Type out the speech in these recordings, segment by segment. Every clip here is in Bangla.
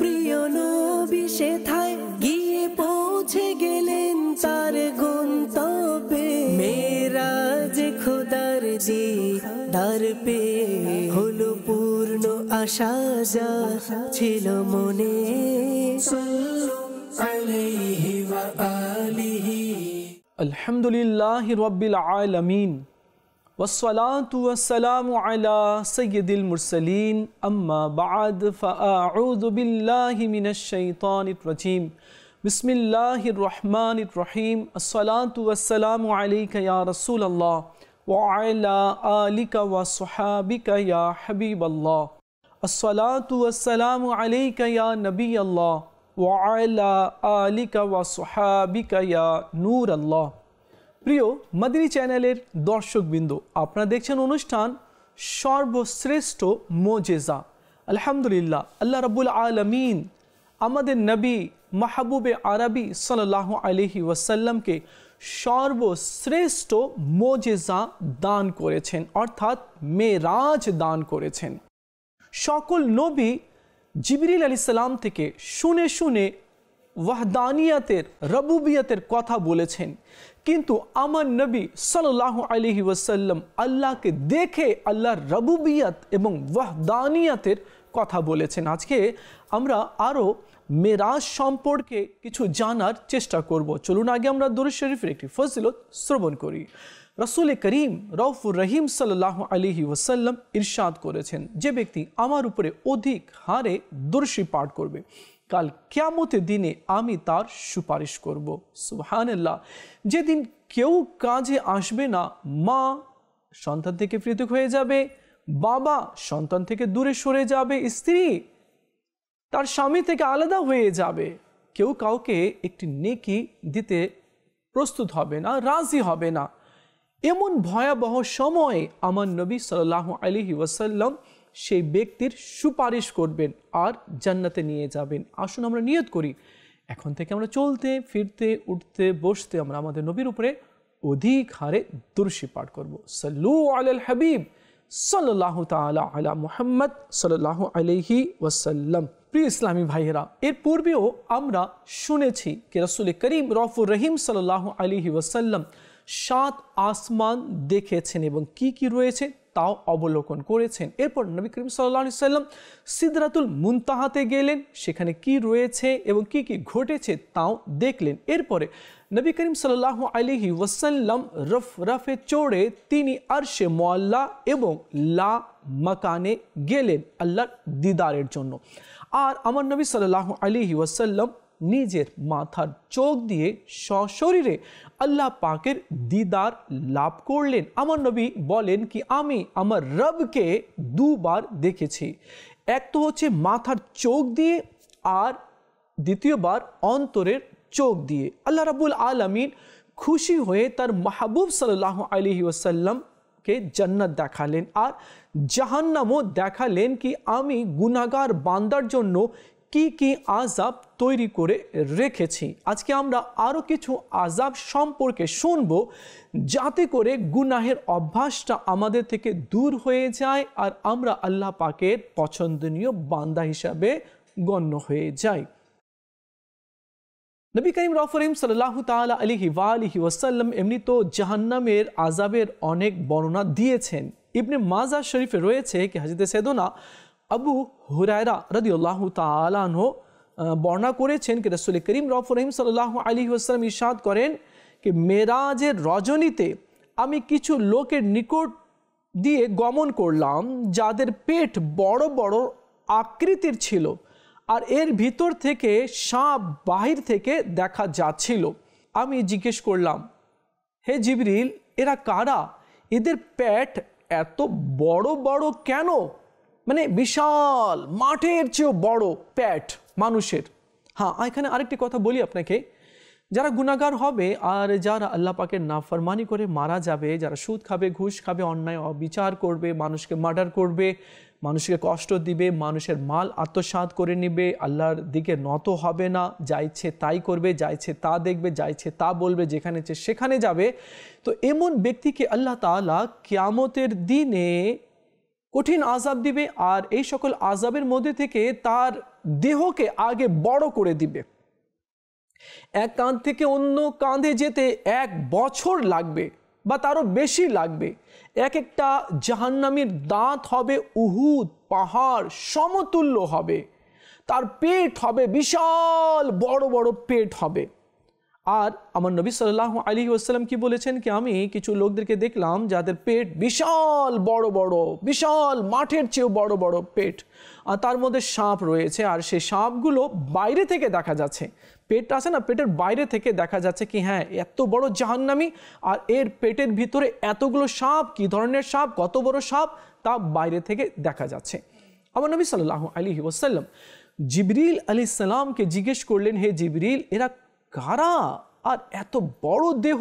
প্রিয় নবী সেথায় গিয়ে পৌঁছে গেলেন তার গন্তব্যে। মেরাজ খোদার দিদার পেয়ে হলো পূর্ণ আশা যা ছিল মনে। আলহামদুলিল্লাহি রাব্বিল আলামিন والصلاة والسلام على سيد المرسلين أما بعد فأعوذ بالله من الشيطان الرجيم بسم الله الرحمن الرحيم الصلاة والسلام عليك يا رسول الله وعلى آلك وصحابك يا حبيب الله الصلاة والسلام عليك يا نبي الله وعلى آلك وصحابك يا نور الله। প্রিয় মাদানী চ্যানেলের দর্শকবৃন্দ, আপনারা দেখছেন অনুষ্ঠান সর্বশ্রেষ্ঠ মোজেজা। আলহামদুলিল্লাহ, আল্লাহ রাব্বুল আলামিন আমাদের নবী মাহবুবে আরবি সাল্লাল্লাহু আলাইহি ওয়াসাল্লামকে সর্বশ্রেষ্ঠ মোজেজা দান করেছেন, অর্থাৎ মেরাজ দান করেছেন। সকল নবী জিবরিল আলাইহিস সালাম থেকে শুনে শুনে ওয়াহদানিয়াতের রবুবিয়তের কথা বলেছেন, কিন্তু আমার নবী সাল্লাল্লাহু আলাইহি ওয়াসাল্লাম আল্লাহকে দেখে আল্লাহর রবুবিয়ত এবং ওয়াহদানিয়াতের কথা বলেছেন। আজকে আমরা আরও মেরাজ সম্পর্কে কিছু জানার চেষ্টা করব। চলুন আগে আমরা দুরূদ শরীফের একটি ফজিলত শ্রবণ করি। রাসূল করিম রউফুর রহিম সাল্লাল্লাহু আলাইহি ওয়াসাল্লাম ইরশাদ করেছেন, যে ব্যক্তি আমার উপরে অধিক হারে দুরূদ পাঠ করবে, কাল কিয়ামতের দিনে আমি তার সুপারিশ করব। সুবহানাল্লাহ। যেদিন কেউ কাজে আসবে না, মা সন্তান থেকে পৃথক হয়ে যাবে, বাবা সন্তান থেকে দূরে সরে যাবে, স্ত্রী তার স্বামী থেকে আলাদা হয়ে যাবে, কেউ কাউকে একটি নেকি দিতে প্রস্তুত হবে না, রাজি হবে না। এমন ভয়াবহ সময়ে আমার নবী সাল্লাল্লাহু আলাইহি ওয়াসাল্লাম সেই ব্যক্তির সুপারিশ করবেন আর জান্নাতে নিয়ে যাবেন। আসুন আমরা নিয়ত করি, এখন থেকে আমরা চলতে ফিরতে উঠতে বসতে আমরা আমাদের নবীর উপরে অধিক হারে দুরূদ পাঠ করব। সাল্লু আলাল হাবিব সাল্লাল্লাহু তাআলা আলা মুহাম্মদ সাল্লাল্লাহু আলাইহি ওয়াসাল্লাম। প্রিয় ইসলামী ভাইয়েরা, এর পূর্বেও আমরা শুনেছি যে রাসূল করিম রউফুর রহিম সাল্লাল্লাহু আলাইহি ওয়াসাল্লাম 7 আসমান দেখেছেন এবং কি কি রয়েছে তাও অবলোকন করেছেন। এরপর নবী করিম সাল্লাল্লাহু আলাইহি ওয়াসাল্লাম সিদরাতুল মুনতাহাতে গেলেন, সেখানে কি রয়েছে এবং কি কি ঘটেছে তাও দেখলেন। এরপরে নবী করিম সাল্লাল্লাহু আলাইহি ওয়াসাল্লাম রফে চড়ে তিনি আরশে মুআল্লা এবং লা মাকানে গেলেন আল্লাহর দিদারের জন্য। আর আমার নবী সাল্লাল্লাহু আলাইহি ওয়াসাল্লাম নিজের মাথার চোখ দিয়ে সশরীরে আল্লাহ পাকের দিদার লাভ করলেন। আমার নবী বলেন কি, আমি আমার রবকে দুবার দেখেছি, এক তো হচ্ছে মাথার চোখ দিয়ে আর দ্বিতীয়বার অন্তরের চোখ দিয়ে। আল্লাহ রাব্বুল আলামিন খুশি হয়ে তার মাহবুব সাল্লাল্লাহু আলাইহি ওয়াসাল্লামকে জান্নাত দেখালেন আর জাহান্নামও দেখালেন কি আমি গুনাহগার বান্দার জন্য কি কি আযাব তৈরি করে রেখেছি। আজকে আমরা আরও কিছু আযাব সম্পর্কে শুনব, যাতে করে গুনাহের অভ্যাসটা আমাদের থেকে দূর হয়ে যায় আর আমরা আল্লাহ পাকের পছন্দনীয় বান্দা হিসাবে গণ্য হয়ে যাই। নবী করিম রউফুর রহিম সাল্লাল্লাহু তাআলা আলাইহি ওয়া আলিহি ওয়াসাল্লাম এমনি তো জাহান্নামের আযাবের অনেক বর্ণনা দিয়েছেন। ইবনে মাজাহ শরীফে রয়েছে কি হযরত সাইয়েদনা আবু হুরায়রা রাদিয়াল্লাহু তাআলা আনহু বর্ণনা করেছেন কি রাসূল করিম রউফুর রহিম সাল্লাল্লাহু আলাইহি ওয়াসাল্লাম ইরশাদ করেন কি মেরাজের রজনীতে আমি কিছু লোকের নিকট দিয়ে গমন করলাম যাদের পেট বড় বড় আকৃতির ছিল আর এর ভিতর থেকে সাপ বাহির থেকে দেখা যাচ্ছিল। আমি জিজ্ঞেস করলাম, হে জিবরিল, এরা কারা? এদের পেট এত বড় বড় কেন? মানে বিশাল মাঠের চেয়েও বড় পেট মানুষের। হ্যাঁ, এখানে আরেকটি কথা বলি আপনাকে, যারা গুনাহগার হবে আর যারা আল্লাহ পাকের নাফরমানি করে মারা যাবে, যারা সুদ খাবে, ঘুষ খাবে, অন্যায় অবিচার করবে, মানুষকে মার্ডার করবে, মানুষকে কষ্ট দিবে, মানুষের মাল আত্মসাৎ করে নেবে, আল্লাহর দিকে নত হবে না, যা ইচ্ছে তাই করবে, যা ইচ্ছে তা দেখবে, যা ইচ্ছে তা বলবে, যেখানে ইচ্ছে সেখানে যাবে, তো এমন ব্যক্তিকে আল্লাহ তাআলা কিয়ামতের দিনে কঠিন আযাব দিবে আর এই সকল আযাবের মধ্যে থেকে তার দেহকে আগে বড় করে দিবে। এক কাঁধ থেকে অন্য কাঁধে যেতে 1 বছর লাগবে বা তারও বেশি লাগবে। এক একটা জাহান্নামীর দাঁত হবে উহুদ পাহাড় সমতুল্য হবে, তার পেট হবে বিশাল বড় বড় পেট হবে। আর আমার নবী সাল্লাল্লাহু আলাইহি ওয়াসাল্লাম কি বলেছেন কি আমি কিছু লোকদেরকে দেখলাম যাদের পেট বিশাল বড় বড়, বিশাল মাঠের চেয়েও বড় বড় পেট, আর তার মধ্যে সাপ রয়েছে, আর সেই সাপগুলো বাইরে থেকে দেখা যাচ্ছে। পেটটা আছে না, পেটের বাইরে থেকে দেখা যাচ্ছে কি হ্যাঁ এত বড় জাহান্নামী, আর এর পেটের ভিতরে এতগুলো সাপ, কি ধরনের সাপ, কত বড় সাপ তা বাইরে থেকে দেখা যাচ্ছে। আমার নবী সাল্লাল্লাহু আলাইহি ওয়াসাল্লাম জিবরিল আলাইহিস সালামকে জিজ্ঞেস করলেন, হে জিবরিল, এরা কারা, আর এত বড় দেহ,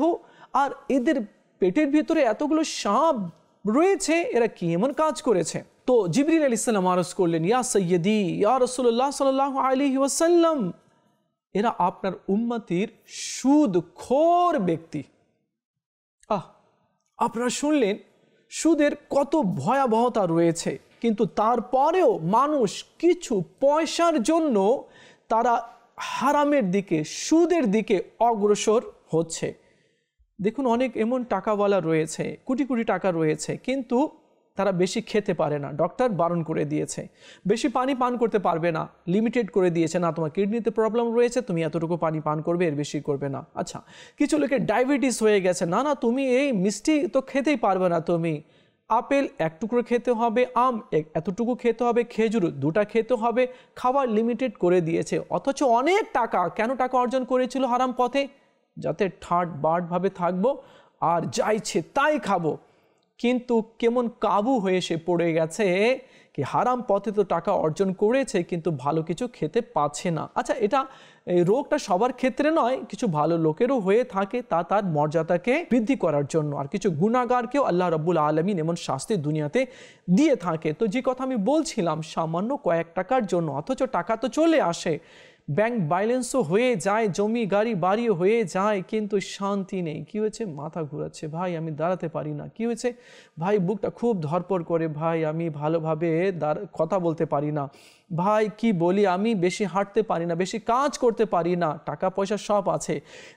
আর এদের পেটের ভিতরে এতগুলো সাপ রয়েছে, এরা কি এমন কাজ করেছে? তো জিবরিল আলাইহিস সালাম আরজ করলেন, ইয়া সাইয়্যিদি ইয়া রাসূলুল্লাহ সাল্লাল্লাহু আলাইহি ওয়াসাল্লাম, এরা আপনার উম্মতির সুদখোর ব্যক্তি। আপনারা শুনলেন সুদের কত ভয়াবহতা রয়েছে, কিন্তু তারপরেও মানুষ কিছু পয়সার জন্য তারা হারামের দিকে, সুদের দিকে অগ্রসর হচ্ছে। দেখুন অনেক এমন টাকাওয়ালা রয়েছে, কোটি কোটি টাকা রয়েছে, কিন্তু তারা বেশি খেতে পারে না, ডক্টর বারণ করে দিয়েছে। বেশি পানি পান করতে পারবে না, লিমিটেড করে দিয়েছে, না তোমার কিডনিতে প্রবলেম রয়েছে, তুমি এতটুকু পানি পান করবে, এর বেশি করবে না। আচ্ছা, কিছু লোকের ডায়াবেটিস হয়ে গেছে, না না তুমি এই মিষ্টি তো খেতেই পারবে না, তুমি আপেল 1 টুকরো খেতে হবে, আম এতটুকু খেতে হবে, খেজুর 2টা খেতে হবে, খাবার লিমিটেড করে দিয়েছে। অথচ অনেক টাকা, কেন টাকা অর্জন করেছিল হারাম পথে? যাতে ঠাট বাটভাবে থাকবো আর যা ইচ্ছে তাই খাবো। কিন্তু কেমন কাবু হয়ে সে পড়ে গেছে কি হারাম পথে তো টাকা অর্জন করেছে কিন্তু ভালো কিছু খেতে পাচ্ছে না। আচ্ছা, এই রোগটা সবার ক্ষেত্রে নয়, কিছু ভালো লোকেরও হয়ে থাকে, তা তার মর্যাদাকে বৃদ্ধি করার জন্য। আর কিছু গুনাহগারকেও আল্লাহ রাব্বুল আলামিন এমন শাস্তি দুনিয়াতে দিয়ে থাকে। তো যে কথা আমি বলছিলাম, সামান্য কয়েক টাকার জন্য, অথচ টাকা তো চলে আসে, ব্যাংক ব্যালেন্সও হয়ে যায়, জমি গাড়ি বাড়িও হয়ে যায়, কিন্তু শান্তি নেই। কি হয়েছে? মাথা ঘুরাচ্ছে, ভাই আমি দাঁড়াতে পারি না। কি হয়েছে? ভাই বুকটা খুব ধরপড় করে, ভাই আমি ভালোভাবে কথা বলতে পারি না, ভাই কি বলি, আমি বেশি হাঁটতে পারি না, বেশি কাজ করতে পারি না। টাকা পয়সা সব আছে।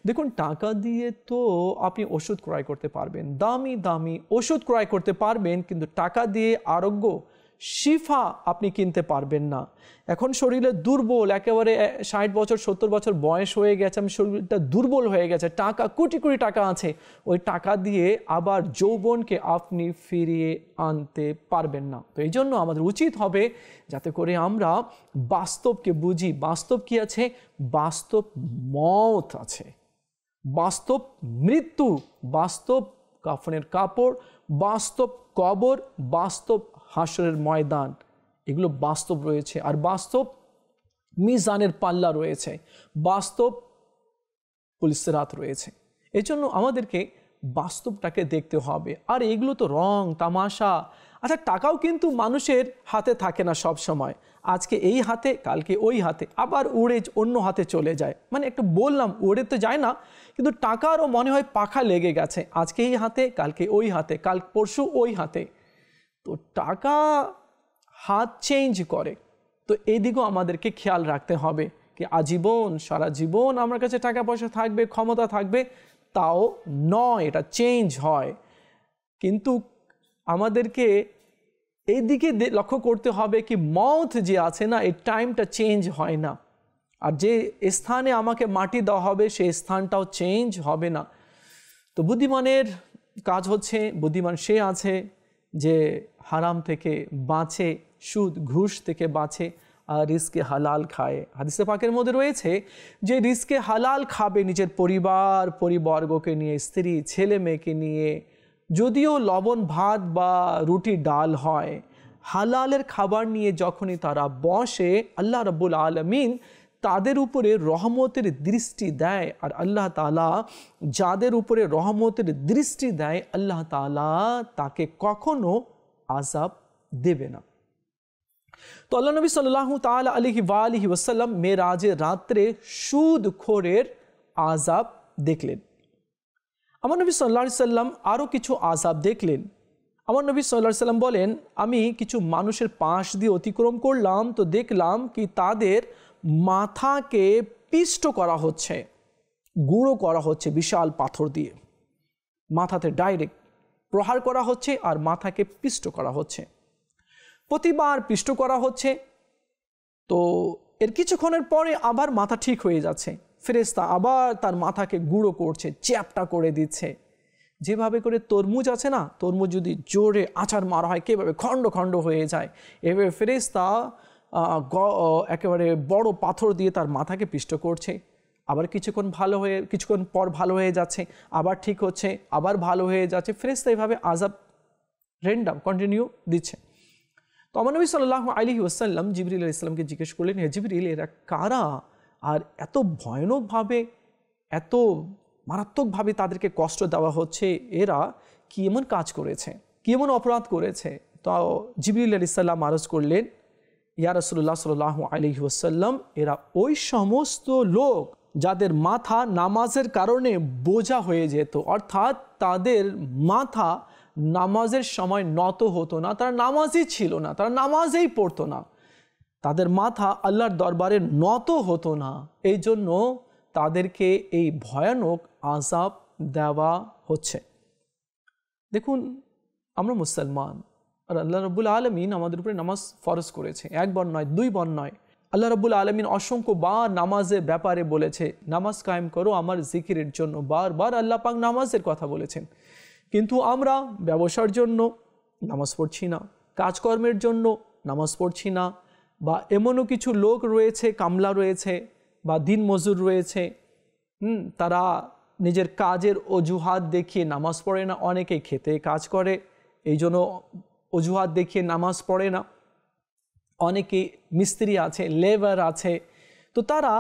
দেখুন টাকা দিয়ে তো আপনি ওষুধ ক্রয় করতে পারবেন, দামি দামি ওষুধ ক্রয় করতে পারবেন, কিন্তু টাকা দিয়ে আরোগ্য শিফা আপনি কিনতে পারবেন না। এখন শরীরে দুর্বল, একেবারে 60 বছর 70 বছর বয়স হয়ে গেছে, আমি শরীরটা দুর্বল হয়ে গেছে, টাকা কোটি কোটি টাকা আছে, ওই টাকা দিয়ে আবার যৌবনকে আপনি ফিরিয়ে আনতে পারবেন না। তো এই জন্য আমাদের উচিত হবে যাতে করে আমরা বাস্তবকে বুঝি। বাস্তব কি আছে? বাস্তব মওত আছে, বাস্তব মৃত্যু, বাস্তব কাফনের কাপড়, বাস্তব কবর, বাস্তব হাসরের ময়দান, এগুলো বাস্তব রয়েছে। আর বাস্তব মিজানের পাল্লা রয়েছে, বাস্তব পুলিসরাত রয়েছে। এই জন্য আমাদেরকে বাস্তবটাকে দেখতে হবে। আর এগুলো তো রং তামাশা। আচ্ছা, টাকাও কিন্তু মানুষের হাতে থাকে না সব সময়। আজকে এই হাতে, কালকে ওই হাতে, আবার উড়ে অন্য হাতে চলে যায়। মানে একটু বললাম, উড়ে তো যায় না, কিন্তু টাকারও মনে হয় পাখা লেগে গেছে, আজকে এই হাতে, কালকে ওই হাতে, কাল পরশু ওই হাতে। তো টাকা হাত চেঞ্জ করে। তো এই দিকেও আমাদেরকে খেয়াল রাখতে হবে কি আজীবন, সারা জীবন আমার কাছে টাকা পয়সা থাকবে, ক্ষমতা থাকবে, তাও নয়, এটা চেঞ্জ হয়। কিন্তু আমাদেরকে এই দিকে লক্ষ্য করতে হবে কি মওত যে আছে না, এই টাইমটা চেঞ্জ হয় না। আর যে স্থানে আমাকে মাটি দেওয়া হবে সেই স্থানটাও চেঞ্জ হবে না। তো বুদ্ধিমানের কাজ হচ্ছে, বুদ্ধিমান সে আছে যে হারাম থেকে বাঁচে, সুদ ঘুষ থেকে বাঁচে, আর রিস্কে হালাল খায়। হাদিসে পাকের মধ্যে রয়েছে যে রিস্কে হালাল খাবে নিজের পরিবারবর্গকে নিয়ে, স্ত্রী ছেলে মেয়েকে নিয়ে, যদিও লবণ ভাত বা রুটি ডাল হয়, হালালের খাবার নিয়ে যখনই তারা বসে, আল্লাহ রাব্বুল আলামিন তাদের উপরে রহমতের দৃষ্টি দেয়। আর আল্লাহ তাআলা যাদের উপরে রহমতের দৃষ্টি দেয়, আল্লাহ তাআলা তাকে কখনো আযাব দেবে না। তো আল্লাহ নবী সাল্লাল্লাহু তাআলা আলাইহি ওয়াসাল্লাম মেরাজের রাত্রে সুদখোরের আযাব দেখলেন। আমার নবী সাল্লাল্লাহু আলাইহি সাল্লাম আরও কিছু আযাব দেখলেন। আমার নবী সাল্লাল্লাহু আলাইহি সাল্লাম বলেন, আমি কিছু মানুষের পাশ দিয়ে অতিক্রম করলাম, তো দেখলাম কি তাদের মাথাকে পিষ্ট করা হচ্ছে, গুঁড়ো করা হচ্ছে বিশাল পাথর দিয়ে, মাথাতে ডাইরেক্ট প্রহার করা হচ্ছে আর মাথাকে পিষ্ট করা হচ্ছে। প্রতিবার পিষ্ট করা হচ্ছে, তো এর কিছুক্ষণের পরে আবার মাথা ঠিক হয়ে যাচ্ছে, ফেরেশতা আবার তার মাথাকে গুঁড়ো করছে, চ্যাপটা করে দিচ্ছে। যেভাবে করে তরমুজ আছে না, তরমুজ যদি জোরে আছাড় মারা হয় কীভাবে খণ্ড খণ্ড হয়ে যায়, এভাবে ফেরেশতা একেবারে বড় পাথর দিয়ে তার মাথাকে পিষ্ট করছে। আবার কিছুক্ষণ পর ভালো হয়ে যাচ্ছে, আবার ঠিক হচ্ছে, আবার ভালো হয়ে যাচ্ছে। ফেরেশতা এভাবে আযাব র্যান্ডম কন্টিনিউ দিচ্ছে। তো আমার নবী সাল্লাল্লাহু আলাইহি ওয়াসাল্লাম জিবরিল আলাইহিস সালামকে জিজ্ঞেস করলেন, হে জিবরিল, এরা কারা আর এত ভয়ানকভাবে, এত মারাত্মকভাবে তাদেরকে কষ্ট দেওয়া হচ্ছে, এরা কি এমন কাজ করেছে, কি এমন অপরাধ করেছে? তো জিবরিল আলাইহিস সালাম আরজ করলেন, ইয়া রাসূলুল্লাহ সাল্লাল্লাহু আলাইহি ওয়াসাল্লাম, এরা ওই সমস্ত লোক যাদের মাথা নামাজের কারণে বোঝা হয়ে যেত, অর্থাৎ তাদের মাথা নামাজের সময় নত হতো না, তারা নামাজই ছিল না, তারা নামাজেই পড়তো না, তাদের মাথা আল্লাহর দরবারে নত হতো না, এই জন্য তাদেরকে এই ভয়ানক আযাব দেওয়া হচ্ছে। দেখুন, আমরা মুসলমান, আর আল্লাহ রাব্বুল আলামিন আমাদের উপরে নামাজ ফরজ করেছে, একবার নয়, দুইবার নয়। আল্লাহ রাব্বুল আলামিন অসংখ্য বার নামাজের ব্যাপারে বলেছে, নামাজ কায়েম করো আমার জিকিরের জন্য, বারবার আল্লাহ পাক নামাজের কথা বলেছেন। কিন্তু আমরা ব্যবসার জন্য নামাজ পড়ছি না, কাজকর্মের জন্য নামাজ পড়ছি না, বা এমনও কিছু লোক রয়েছে, কামলা রয়েছে বা দিন মজুর রয়েছে, তারা নিজের কাজের অজুহাত দেখিয়ে নামাজ পড়ে না। অনেকেই খেতে কাজ করে, এই জন্য অজুহাত দেখিয়ে নামাজ পড়ে না। অনেকেই মিস্ত্রি আছে, লেবার আছে, তো তারা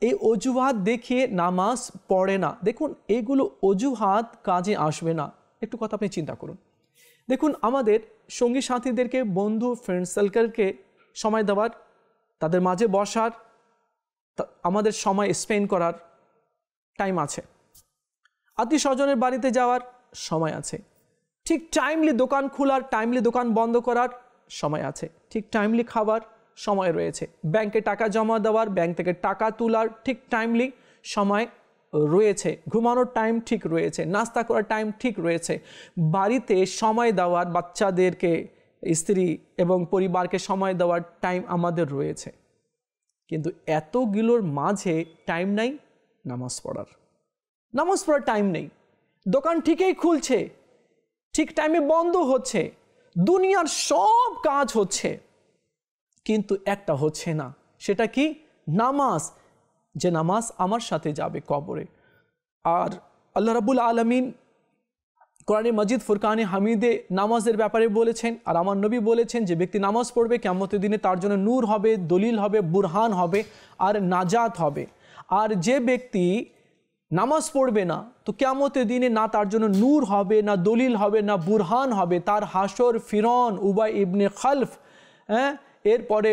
এই অজুহাত দেখিয়ে নামাজ পড়ে না। দেখুন, এগুলো অজুহাত কাজে আসবে না। একটু কথা আপনি চিন্তা করুন। দেখুন, আমাদের সঙ্গী সাথীদেরকে, বন্ধু ফ্রেন্ড সার্কেলকে সময় দেওয়ার, তাদের মাঝে বসার, আমাদের সময় স্পেন্ড করার টাইম আছে। আত্মীয় স্বজনের বাড়িতে যাওয়ার সময় আছে। ঠিক টাইমলি দোকান খোলার, টাইমলি দোকান বন্ধ করার সময় আছে। ঠিক টাইমলি খাবার সময় রয়েছে। ব্যাংকে টাকা জমা দেওয়ার, ব্যাংক থেকে টাকা তোলার ঠিক টাইমলি সময় রয়েছে। ঘুমানোর টাইম ঠিক রয়েছে, নাস্তা করার টাইম ঠিক রয়েছে। বাড়িতে সময় দেওয়ার, বাচ্চাদেরকে, স্ত্রী এবং পরিবারকে সময় দেওয়ার টাইম আমাদের রয়েছে। কিন্তু এতগুলোর মাঝে টাইম নাই নামাজ পড়ার। নামাজ পড়ার টাইম নেই। দোকান ঠিকই খুলছে, ঠিক টাইমে বন্ধ হচ্ছে, দুনিয়ার সব কাজ হচ্ছে, কিন্তু একটা হচ্ছে না। সেটা কি? নামাজ। যে নামাজ আমার সাথে যাবে কবরে। আর আল্লাহ রাব্বুল আলামিন কোরআনে মাজিদ ফুরকানে হামিদে নামাজের ব্যাপারে বলেছেন, আর আমার নবী বলেছেন, যে ব্যক্তি নামাজ পড়বে কিয়ামতের দিনে তার জন্য নূর হবে, দলিল হবে, বুরহান হবে আর নাজাত হবে। আর যে ব্যক্তি নামাজ পড়বে না, তো কিয়ামতের দিনে না তার জন্য নূর হবে, না দলিল হবে, না বুরহান হবে। তার হাসর ফিরন, উবাই ইবনে খালফ, এরপরে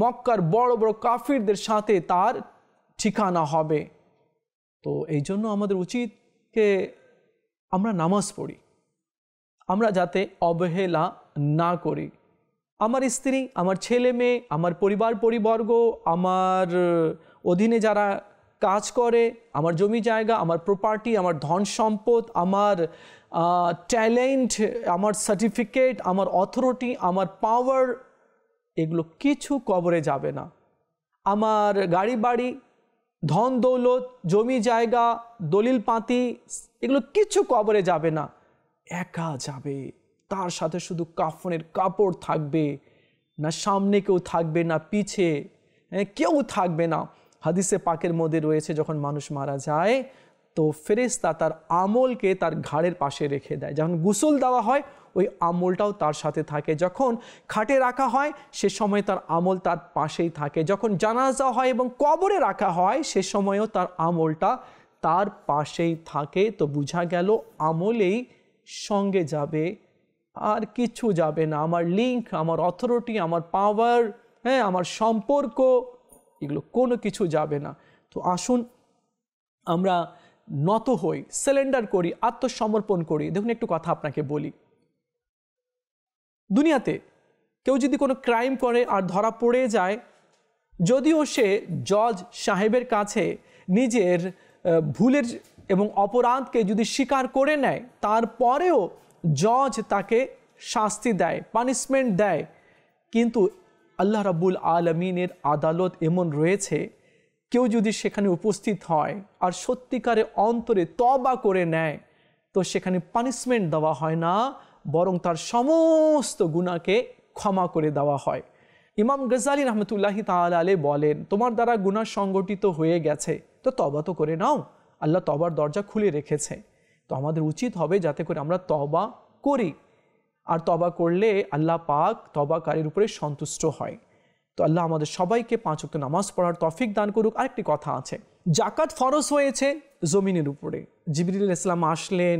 মক্কার বড় বড় কাফিরদের সাথে তার ঠিকানা হবে। তো এই জন্য আমাদের উচিত যে আমরা নামাজ পড়ি, আমরা যাতে অবহেলা না করি। আমার স্ত্রী, আমার ছেলে মেয়ে, আমার পরিবর্গ, আমার অধীনে যারা কাজ করে, আমার জমি জায়গা, আমার প্রপার্টি, আমার ধন সম্পদ, আমার ট্যালেন্ট, আমার সার্টিফিকেট, আমার অথরিটি, আমার পাওয়ার, এগুলো কিছু কবরে যাবে না। আমার গাড়ি বাড়ি, ধন দৌলত, জমি জায়গা, দলিল পাতি, এগুলো কিছু কবরে যাবে না। একা যাবে, তার সাথে শুধু কাফনের কাপড় থাকবে, না সামনে কেউ থাকবে, না পিছে কেউ থাকবে না। হাদিসে পাকের মধ্যে রয়েছে, যখন মানুষ মারা যায় তো ফেরেশতা তার আমলকে তার ঘাড়ের পাশে রেখে দেয়। যখন গোসল দেওয়া হয় ওই আমলটাও তার সাথে থাকে। যখন খাটে রাখা হয় সে সময় তার আমল তার পাশেই থাকে। যখন জানাজা হয় এবং কবরে রাখা হয় সে সময়ও তার আমলটা তার পাশেই থাকে। তো বোঝা গেল আমলেই সঙ্গে যাবে, আর কিছু যাবে না। আমার লিঙ্ক, আমার অথরিটি, আমার পাওয়ার, আমার সম্পর্ক, এগুলো কোনো কিছু যাবে না। তো আসুন আমরা নত হই, সারেন্ডার করি, আত্মসমর্পণ করি। দেখুন, একটু কথা আপনাকে বলি, দুনিয়াতে কেউ যদি কোনো ক্রাইম করে আর ধরা পড়ে যায়, যদিও সে জজ সাহেবের কাছে নিজের ভুলের এবং অপরাধকে যদি স্বীকার করে নেয়, তারপরেও জজ তাকে শাস্তি দেয়, পানিশমেন্ট দেয়। কিন্তু আল্লাহ রাব্বুল আলামিনের আদালত এমন রয়েছে, কেউ যদি সেখানে উপস্থিত হয় আর সত্যিকারে অন্তরে তওবা করে নেয়, তো সেখানে পানিশমেন্ট দেওয়া হয় না, বরং তার সমস্ত গুনাহকে ক্ষমা করে দেওয়া হয়। ইমাম গজ্জালী রহমতুল্লাহি তাআলা আলাইহি বলেন, তোমার দ্বারা গুনাহ সংগঠিত হয়ে গেছে, তো তওবা তো করে নাও, আল্লাহ তওবার দরজা খুলে রেখেছে। তো আমাদের উচিত হবে যাতে করে আমরা তওবা করি, আর তওবা করলে আল্লাহ পাক তওবাকারীর উপরে সন্তুষ্ট হয়। তো আল্লাহ আমাদের সবাইকে 5 ওয়াক্ত নামাজ পড়ার তৌফিক দান করুক। আরেকটি কথা আছে, যাকাত ফরজ হয়েছে জমিনের উপরে। জিবরিল আলাইহিস সালাম আসলেন,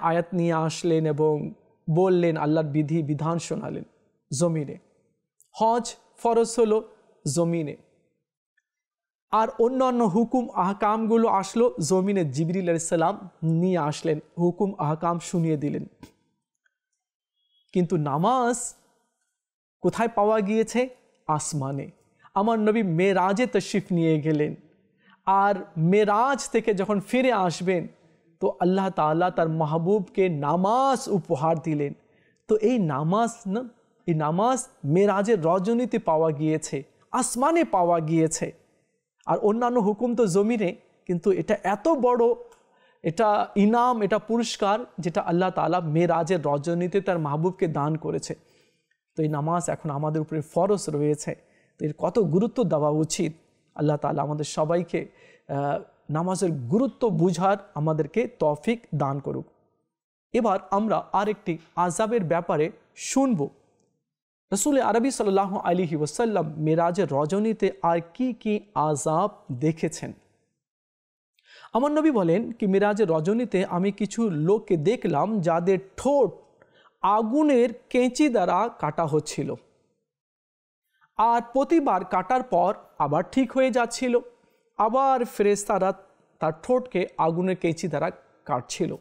আয়াত নিয়ে আসলেন এবং বললেন, আল্লাহর বিধি বিধান শোনালেন জমিনে। হজ ফরজ হলো জমিনে, আর অন্যান্য হুকুম আহকামগুলো আসলো জমিনে। জিবরিল আলাইহিস সালাম নিয়ে আসলেন, হুকুম আহকাম শুনিয়ে দিলেন। কিন্তু নামাজ কোথায় পাওয়া গিয়েছে? আসমানে। আমার নবী মেরাজে তশরিফ নিয়ে গেলেন, আর মেরাজ থেকে যখন ফিরে আসবেন তো আল্লাহ তাআলা তার মাহবুবকে নামাজ উপহার দিলেন। তো এই নামাজ না, এই নামাজ মেরাজের রজনীতে পাওয়া গিয়েছে, আসমানে পাওয়া গিয়েছে। আর অন্যান্য হুকুম তো জমিনে, কিন্তু এটা এত বড়, এটা ইনাম, এটা পুরস্কার যেটা আল্লাহ তাআলা মেরাজের রজনীতে তার মাহবুবকে দান করেছে। তো এই নামাজ এখন আমাদের উপরে ফরজ রয়েছে, তো এর কত গুরুত্ব দেওয়া উচিত। আল্লাহ তাআলা আমাদের সবাইকে নামাজের গুরুত্ব বুঝার আমাদেরকে তৌফিক দান করুক। এবার আমরা আরেকটি আযাবের ব্যাপারে শুনব। রাসূল আরবি সাল্লাল্লাহু আলাইহি ওয়াসাল্লাম মেরাজের রজনীতে আর কি কি আযাব দেখেছেন। আমার নবী বলেন কি, মেরাজের রজনীতে আমি কিছু লোককে দেখলাম যাদের ঠোঁট আগুনের কেঁচি দ্বারা কাটা হচ্ছিল, আর প্রতিবার কাটার পর আবার ঠিক হয়ে যাচ্ছিল, আবার ফেরেশতারা তার ঠোঁটকে আগুনের কেঁচি দ্বারা কাটছিল।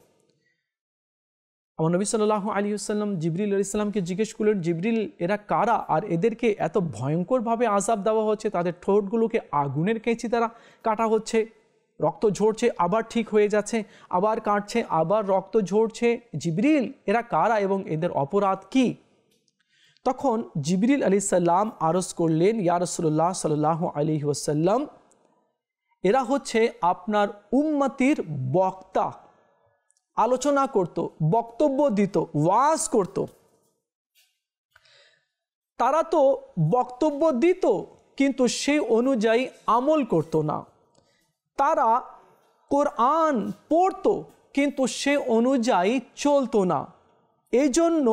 আমার নবী সাল্লাল্লাহু আলাইহি ওয়াসাল্লাম জিবরিল আলাইহিস সালামকে জিজ্ঞেস করলেন, জিবরিল এরা কারা আর এদেরকে এত ভয়ঙ্করভাবে আযাব দেওয়া হচ্ছে? তাদের ঠোঁটগুলোকে আগুনের কেঁচি দ্বারা কাটা হচ্ছে, রক্ত ঝরছে, আবার ঠিক হয়ে যাচ্ছে, আবার কাটছে, আবার রক্ত ঝরছে। জিবরিল এরা কারা এবং এদের অপরাধ কি? তখন জিবরিল আলাইহিস সালাম আরজ করলেন, ইয়া রাসূলুল্লাহ সাল্লাল্লাহু আলাইহি ওয়াসাল্লাম, এরা হচ্ছে আপনার উম্মতির বক্তা, আলোচনা করত, বক্তব্য দিত, ওয়াজ করত। তারা তো বক্তব্য দিত কিন্তু সেই অনুযায়ী আমল করত না। তারা কোরআন পড়তো কিন্তু সে অনুযায়ী চলতো না। এই জন্য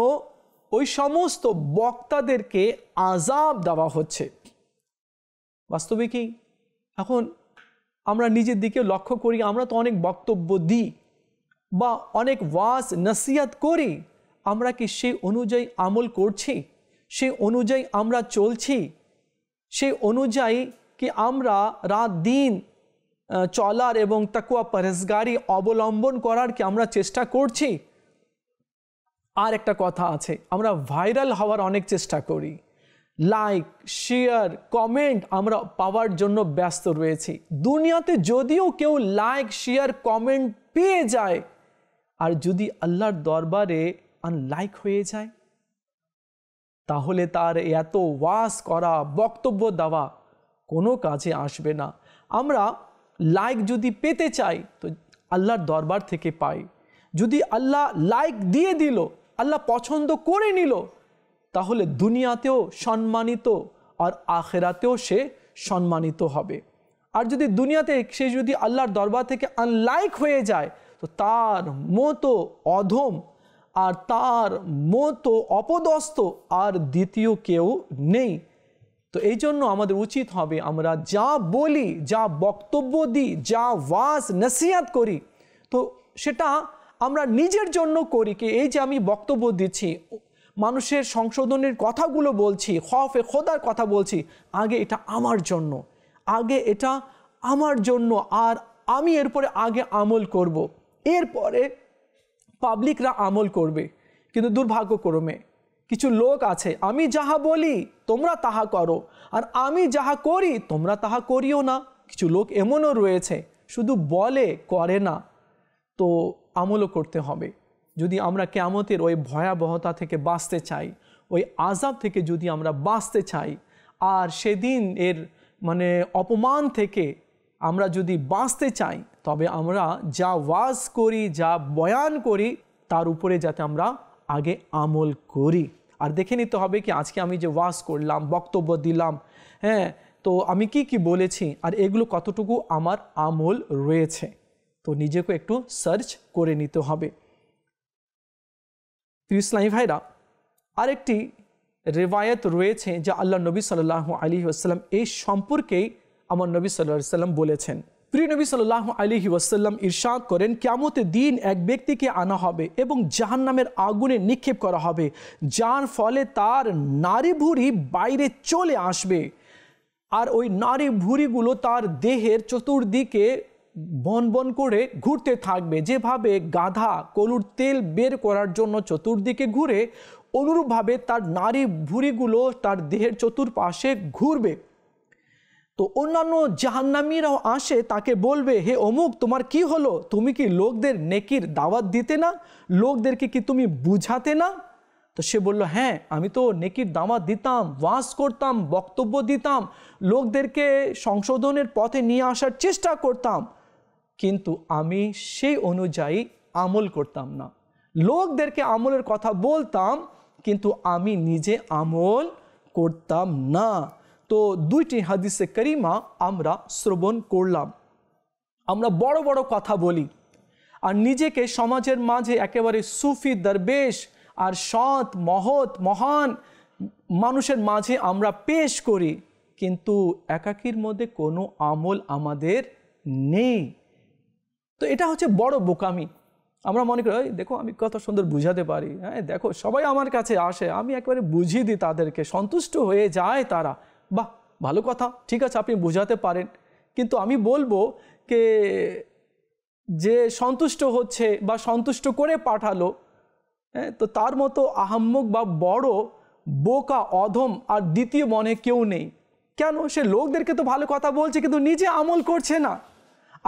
ওই সমস্ত বক্তাদেরকে আযাব দেওয়া হচ্ছে। বাস্তবে কি, এখন আমরা নিজের দিকে লক্ষ্য করি, আমরা তো অনেক বক্তব্য দিই বা অনেক ওয়াজ নসিহত করি, আমরা কি সেই অনুযায়ী আমল করছি? সেই অনুযায়ী আমরা চলছি? সেই অনুযায়ী কি আমরা রাত দিন চলার এবং তাকওয়া পরহেজগারি অবলম্বন করার কি আমরা চেষ্টা করছি? আর একটা কথা আছে, আমরা ভাইরাল হওয়ার অনেক চেষ্টা করি, লাইক শেয়ার কমেন্ট আমরা পাওয়ার জন্য ব্যস্ত রয়েছি। দুনিয়াতে যদিও কেউ লাইক শেয়ার কমেন্ট পেয়ে যায়, আর যদি আল্লাহর দরবারে আনলাইক হয়ে যায়, তাহলে তার এত ওয়াজ করা, বক্তব্য দেওয়া কোনো কাজে আসবে না। আমরা লাইক যদি পেতে চাই তো আল্লাহর দরবার থেকে পাই। যদি আল্লাহ লাইক দিয়ে দিল, আল্লাহ পছন্দ করে নিল, তাহলে দুনিয়াতেও সম্মানিত আর আখিরাতেও সে সম্মানিত হবে। আর যদি দুনিয়াতে সে যদি আল্লাহর দরবার থেকে আনলাইক হয়ে যায়, তো তার মতো অধম আর তার মতো অপদস্থ আর দ্বিতীয় কেউ নেই। তো এই জন্য আমাদের উচিত হবে আমরা যা বলি, যা বক্তব্য দিই, যা ওয়াজ নসিহত করি, তো সেটা আমরা নিজের জন্য করি। কি এই যে আমি বক্তব্য দিচ্ছি, মানুষের সংশোধনের কথাগুলো বলছি, খৌফে খোদার কথা বলছি, আগে এটা আমার জন্য, আগে এটা আমার জন্য, আর আমি এরপরে আগে আমল করব, এরপরে পাবলিকরা আমল করবে। কিন্তু দুর্ভাগ্যক্রমে কিছু লোক আছে, আমি যাহা বলি তোমরা তাহা করো, আর আমি যাহা করি তোমরা তাহা করিও না। কিছু লোক এমনও রয়েছে শুধু বলে, করে না। তো আমলও করতে হবে। যদি আমরা কিয়ামতের ওই ভয়াবহতা থেকে বাঁচতে চাই, ওই আযাব থেকে যদি আমরা বাঁচতে চাই, আর সেদিন এর অপমান থেকে আমরা যদি বাঁচতে চাই, তবে আমরা যা ওয়াজ করি, যা বয়ান করি, তার উপরে যাতে আমরা আগে আমল করি। আর দেখে নিতে হবে কি আজকে আমি যে ওয়াজ করলাম, বক্তব্য দিলাম, হ্যাঁ, তো আমি কি বলেছি, আর এগুলো কতটুকু আমার আমল রয়েছে। তো নিজেকে একটু সার্চ করে নিতে হবে। প্রিয় ইসলামী ভাইরা, আরেকটি রিওয়ায়াত রয়েছে যা আল্লাহ নবী সাল্লাল্লাহু আলাইহি ওয়াসাল্লাম এই সম্পর্কেই আমার নবী সাল্লাল্লাহু আলাইহি ওয়াসাল্লাম বলেছেন। প্রিয় নবী সাল্লাল্লাহু আলাইহি ওয়াসাল্লাম ইরশাদ করেন, কিয়ামতের দিন এক ব্যক্তিকে আনা হবে এবং জাহান্নামের আগুনে নিক্ষেপ করা হবে, যার ফলে তার নাড়ি ভুঁড়ি বাইরে চলে আসবে, আর ওই নাড়ি ভুঁড়িগুলো তার দেহের চতুর্দিকে বন বন করে ঘুরতে থাকবে। যেভাবে গাধা কলুর তেল বের করার জন্য চতুর্দিকে ঘুরে, অনুরূপভাবে তার নাড়ি ভুঁড়িগুলো তার দেহের চতুর্পাশে ঘুরবে। তো অন্যান্য জাহান্নামীরাও আসে, তাকে বলবে, হে অমুক, তোমার কি হলো? তুমি কি লোকদের নেকির দাওয়াত দিতে না? লোকদেরকে কি তুমি বুঝাতে না? তো সে বলল, হ্যাঁ, আমি তো নেকির দাওয়াত দিতাম, ওয়াজ করতাম, বক্তব্য দিতাম, লোকদেরকে সংশোধনের পথে নিয়ে আসার চেষ্টা করতাম, কিন্তু আমি সেই অনুযায়ী আমল করতাম না। লোকদেরকে আমলের কথা বলতাম, কিন্তু আমি নিজে আমল করতাম না। তো দুইটি হাদিসে কারিমা আমরা শ্রবণ করলাম। আমরা বড় বড় কথা বলি আর নিজেকে সমাজের মাঝে একেবারে সুফি দরবেশ আর সৎ মহৎ মহান মানুষের মাঝে আমরা পেশ করি, কিন্তু একাকীর মধ্যে কোনো আমল আমাদের নেই। তো এটা হচ্ছে বড় বোকামি। আমরা মনে করি, দেখো আমি কত সুন্দর বুঝাতে পারি, হ্যাঁ দেখো সবাই আমার কাছে আসে, আমি একেবারে বুঝিয়ে দিই, তাদেরকে সন্তুষ্ট হয়ে যায় তারা। বাহ, ভালো কথা, ঠিক আছে, আপনি বুঝাতে পারেন, কিন্তু আমি বলবো যে যে সন্তুষ্ট হচ্ছে বা সন্তুষ্ট করে পাঠালো, তো তার মতো আহাম্মক বা বড় বোকা অধম আর দ্বিতীয় মনে কেউ নেই। কেন? সে লোকদেরকে তো ভালো কথা বলছে, কিন্তু নিজে আমল করছে না।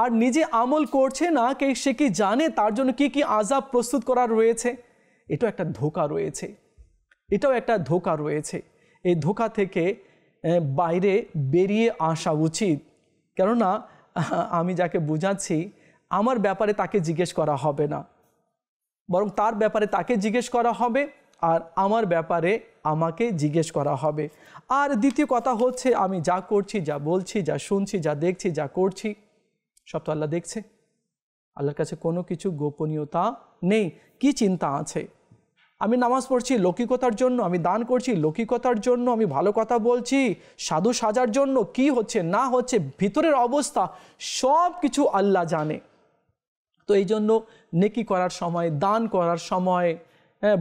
আর নিজে আমল করছে না, সে কি জানে তার জন্য কি কি আযাব প্রস্তুত করা রয়েছে? এটাও একটা ধোঁকা রয়েছে, এটাও একটা ধোঁকা রয়েছে। এই ধোঁকা থেকে বাইরে বেরিয়ে আসা উচিত। কেননা আমি যাকে বুঝাচ্ছি, আমার ব্যাপারে তাকে জিজ্ঞেস করা হবে না, বরং তার ব্যাপারে তাকে জিজ্ঞেস করা হবে, আর আমার ব্যাপারে আমাকে জিজ্ঞেস করা হবে। আর দ্বিতীয় কথা হচ্ছে, আমি যা করছি, যা বলছি, যা শুনছি, যা দেখছি, যা করছি, সব তো আল্লাহ দেখছে। আল্লাহর কাছে কোনো কিছু গোপনীয়তা নেই। কি চিন্তা আছে? আমি নামাজ পড়ছি লৌকিকতার জন্য, আমি দান করছি লৌকিকতার জন্য, আমি ভালো কথা বলছি সাধু সাজার জন্য, কি হচ্ছে না হচ্ছে ভিতরের অবস্থা সব কিছু আল্লাহ জানে। তো এই জন্য নেকি করার সময়, দান করার সময়,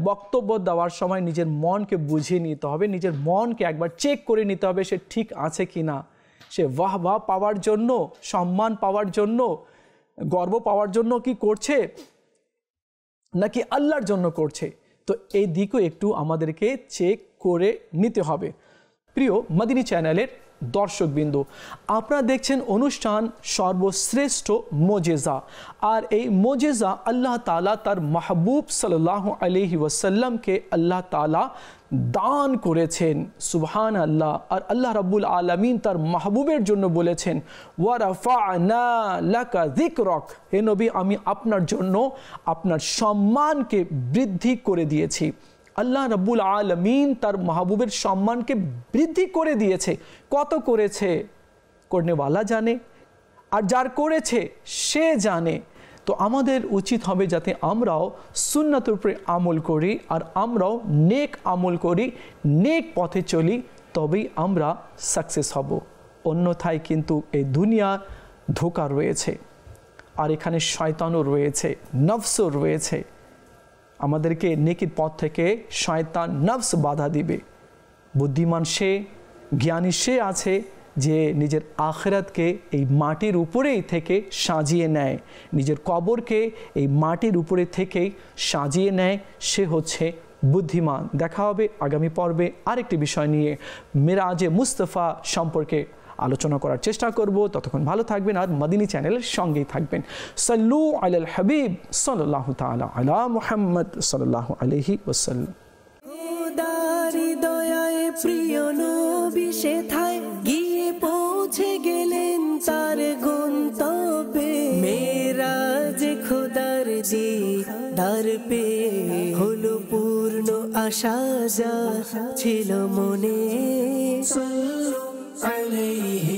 বক্তব্য দেওয়ার সময় নিজের মনকে বুঝিয়ে নিতে হবে, নিজের মনকে একবার চেক করে নিতে হবে সে ঠিক আছে কি না। সে বাহ বাহ পাওয়ার জন্য, সম্মান পাওয়ার জন্য, গর্ব পাওয়ার জন্য কি করছে, নাকি আল্লাহর জন্য করছে। তো এই দিকও একটু আমাদেরকে চেক করে নিতে হবে। প্রিয় মদিনী চ্যানেলের দর্শকবৃন্দ, আপনারা দেখছেন অনুষ্ঠান সর্বশ্রেষ্ঠ মোজেজা। আর এই মোজেজা আল্লাহ তাআলা তার মাহবুব সাল্লাল্লাহু আলাইহি ওয়াসাল্লামকে আল্লাহ তাআলা দান করেছেন। সুবহান আল্লাহ। আর আল্লাহ রাব্বুল আলামিন তার মাহবুবের জন্য বলেছেন, ওয়া রাফা'না লাকা যিকরাক, হে নবী আমি আপনার জন্য আপনার সম্মানকে বৃদ্ধি করে দিয়েছি। আল্লাহ রাব্বুল আলামিন তার মাহবুবের সম্মানকে বৃদ্ধি করে দিয়েছে। কত করেছে করনেওয়ালা জানে, আর যার করেছে সে জানে। তো আমাদের উচিত হবে যাতে আমরাও সুন্নাতের উপরে আমল করি, আর আমরাও নেক আমল করি, নেক পথে চলি, তবেই আমরা সাকসেস হব। অন্যথায় কিন্তু এই দুনিয়া ধোঁকা রয়েছে, আর এখানে শয়তানও রয়েছে, নফসও রয়েছে। আমাদেরকে নেকির পথ থেকে শয়তান নফস বাধা দিবে। বুদ্ধিমান সে, জ্ঞানী সে আছে যে নিজের আখিরাতকে এই মাটির উপরেই থেকে সাজিয়ে নেয়, নিজের কবরকে এই মাটির উপরে থেকেই সাজিয়ে নেয়। সে হচ্ছে বুদ্ধিমান। দেখা হবে আগামী পর্বে আরেকটি বিষয় নিয়ে, মেরাজে মুস্তাফা সম্পর্কে আলোচনা করার চেষ্টা করব। ততক্ষণ ভালো থাকবেন আর মদিনী চ্যানেলের সঙ্গেই থাকবেন। সাল্লু আলাল হাবিব সাল্লাল্লাহু তাআলা আলা মুহাম্মদ সাল্লাল্লাহু আলাইহি ওয়াসাল্লাম। খোদারি দয়ায় প্রিয় নবী সেথায় গিয়ে পৌঁছে গেলেন তার গন্তব্যে। মেরাজে খোদার দিদার পেয়ে হলো পূর্ণ আশা যা ছিল মনে। সাল্লু আলাইহি